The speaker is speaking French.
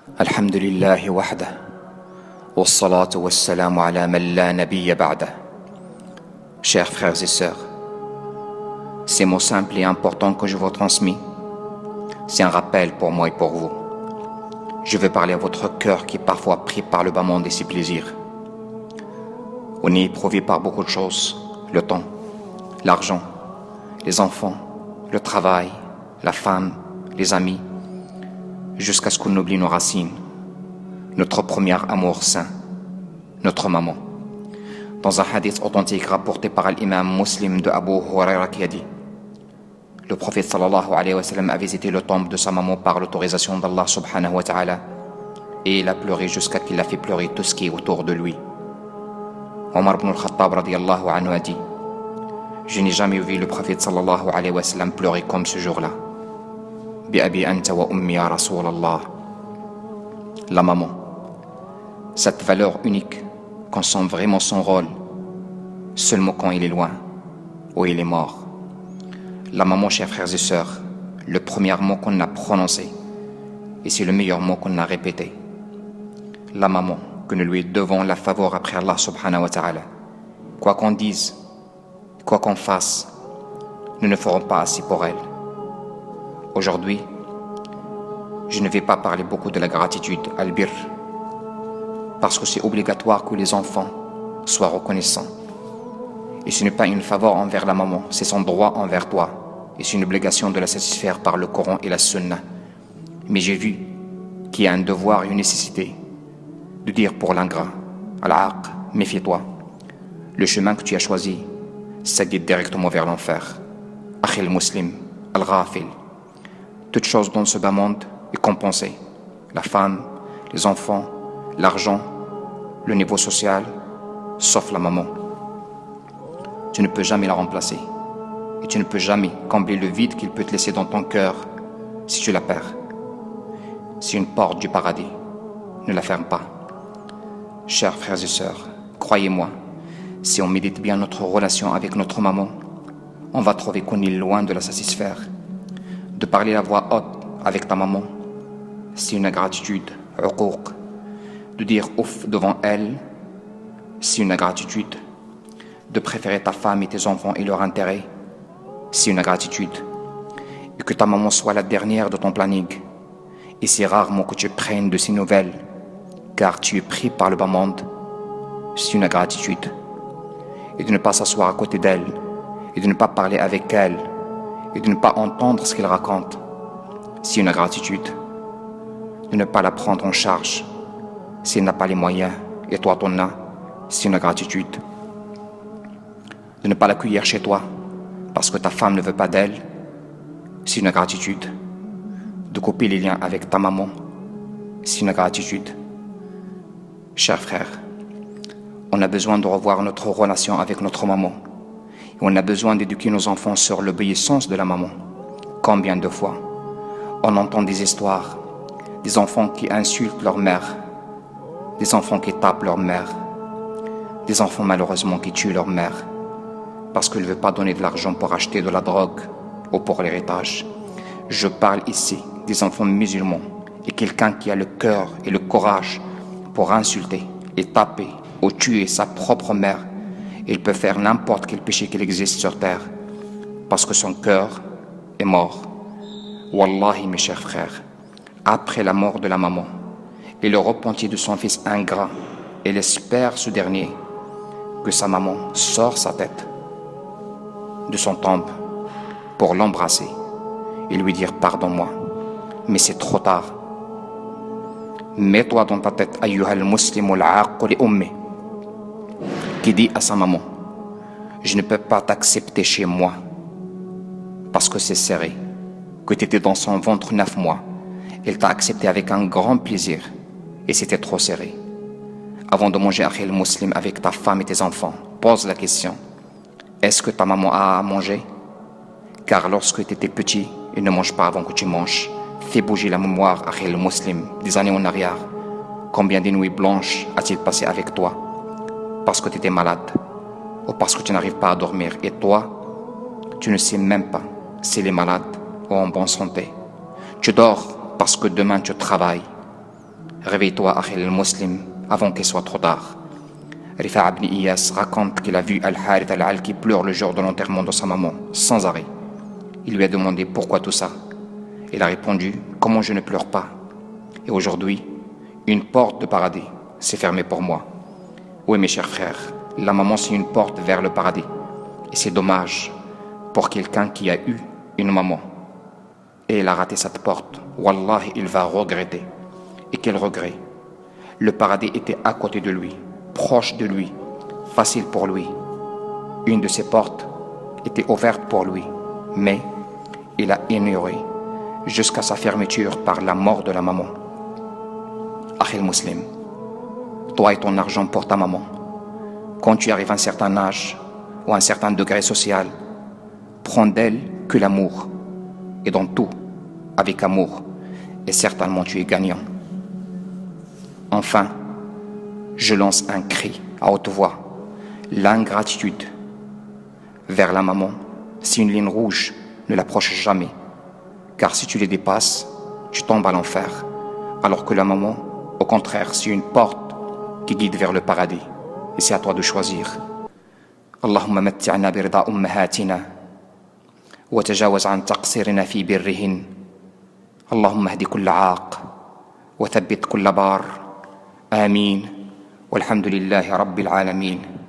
الحمد لله وحده والصلاة والسلام على من لا نبي بعده. Chers frères et sœurs, ces mots simples et importants que je vous transmets, c'est un rappel pour moi et pour vous. Je veux parler à votre cœur qui est parfois pris par le bas monde et ses plaisirs. On est éprouvé par beaucoup de choses, le temps, l'argent, les enfants, le travail, la femme, les amis, jusqu'à ce qu'on oublie nos racines, notre premier amour saint, notre maman. Dans un hadith authentique rapporté par l'imam muslim de Abu Huraira qui a dit: le prophète sallallahu alayhi wa sallam a visité le tombe de sa maman par l'autorisation d'Allah subhanahu wa ta'ala, et il a pleuré jusqu'à qu'il a fait pleurer tout ce qui est autour de lui. Omar ibn al-Khattab radiyallahu anhu a dit: je n'ai jamais vu le prophète sallallahu alayhi wa sallam pleurer comme ce jour-là. Bi abi anta wa ummi ya Rasulallah. La maman, cette valeur unique qu'on sent vraiment son rôle, seulement quand il est loin ou il est mort. La maman, chers frères et sœurs, le premier mot qu'on a prononcé, et c'est le meilleur mot qu'on a répété. La maman, que nous lui devons la faveur après Allah subhanahu wa ta'ala. Quoi qu'on dise, quoi qu'on fasse, nous ne ferons pas assez pour elle. Aujourd'hui, je ne vais pas parler beaucoup de la gratitude, al-birr, parce que c'est obligatoire que les enfants soient reconnaissants. Et ce n'est pas une faveur envers la maman, c'est son droit envers toi. Et c'est une obligation de la satisfaire par le Coran et la Sunna. Mais j'ai vu qu'il y a un devoir et une nécessité de dire pour l'ingrat: Al-Aq, méfie-toi. Le chemin que tu as choisi, ça guide directement vers l'enfer. Akhil muslim, al-ghafil. Toute chose dans ce bas monde est compensée. La femme, les enfants, l'argent, le niveau social, sauf la maman. Tu ne peux jamais la remplacer. Et tu ne peux jamais combler le vide qu'il peut te laisser dans ton cœur si tu la perds. C'est une porte du paradis. Ne la ferme pas. Chers frères et sœurs, croyez-moi, si on médite bien notre relation avec notre maman, on va trouver qu'on est loin de la satisfaire. De parler à voix haute avec ta maman, c'est une ingratitude, uquq. De dire ouf devant elle, c'est une ingratitude. De préférer ta femme et tes enfants et leur intérêt, c'est une ingratitude. Et que ta maman soit la dernière de ton planning. Et c'est rarement que tu prennes de ses nouvelles, car tu es pris par le bas monde, c'est une ingratitude. Et de ne pas s'asseoir à côté d'elle, et de ne pas parler avec elle, et de ne pas entendre ce qu'elle raconte, c'est une ingratitude. De ne pas la prendre en charge, si elle n'a pas les moyens, et toi t'en as, c'est une ingratitude. De ne pas l'accueillir chez toi, parce que ta femme ne veut pas d'elle, c'est une ingratitude. De couper les liens avec ta maman, c'est une ingratitude. Chers frères, on a besoin de revoir notre relation avec notre maman. Et on a besoin d'éduquer nos enfants sur l'obéissance de la maman. Combien de fois on entend des histoires, des enfants qui insultent leur mère, des enfants qui tapent leur mère, des enfants malheureusement qui tuent leur mère, parce qu'elle ne veut pas donner de l'argent pour acheter de la drogue ou pour l'héritage. Je parle ici des enfants musulmans et quelqu'un qui a le cœur et le courage pour insulter et taper ou tuer sa propre mère. Il peut faire n'importe quel péché qu'il existe sur terre parce que son cœur est mort. Wallahi, mes chers frères, après la mort de la maman et le repentir de son fils ingrat, elle espère ce dernier que sa maman sort sa tête de son tombe pour l'embrasser et lui dire: pardonne-moi, mais c'est trop tard. Mets-toi dans ta tête, ayyuhal muslimu al-aqu li ummi, qui dit à sa maman: je ne peux pas t'accepter chez moi parce que c'est serré, que tu étais dans son ventre 9 mois. Elle t'a accepté avec un grand plaisir et c'était trop serré. Avant de manger akhil muslim avec ta femme et tes enfants, pose la question: est-ce que ta maman a à manger? Car lorsque tu étais petit, il ne mange pas avant que tu manges. Fais bouger la mémoire, akhil muslim, des années en arrière. Combien de nuits blanches a-t-il passé avec toi parce que tu étais malade ou parce que tu n'arrives pas à dormir? Et toi, tu ne sais même pas si elle est malade ou en bonne santé. Tu dors parce que demain tu travailles. Réveille-toi, Akhil al-Muslim, avant qu'il soit trop tard. Rifa' ibn Iyas raconte qu'il a vu Al-Harith al-Alki pleurer le jour de l'enterrement de sa maman, sans arrêt. Il lui a demandé pourquoi tout ça. Il a répondu, comment je ne pleure pas. Et aujourd'hui, une porte de paradis s'est fermée pour moi. Oui, mes chers frères, la maman c'est une porte vers le paradis. Et c'est dommage pour quelqu'un qui a eu une maman. Et il a raté cette porte. Wallahi, il va regretter. Et quel regret. Le paradis était à côté de lui, proche de lui, facile pour lui. Une de ses portes était ouverte pour lui, mais il a ignoré jusqu'à sa fermeture par la mort de la maman. Akhil Muslim, toi et ton argent pour ta maman. Quand tu arrives à un certain âge ou à un certain degré social, prends d'elle que l'amour. Et dans tout, avec amour, et certainement tu es gagnant. Enfin, je lance un cri à haute voix. L'ingratitude vers la maman, c'est une ligne rouge, ne l'approche jamais. Car si tu les dépasses, tu tombes à l'enfer. Alors que la maman, au contraire, c'est une porte qui guide vers le paradis. Et c'est à toi de choisir. Allahumma matti'na birida ummahatina wa tajawaz an taqsirina fi birrihin. Allahumma hdi kulla 'aq wa thabbit kulla bar. آمين والحمد لله رب العالمين.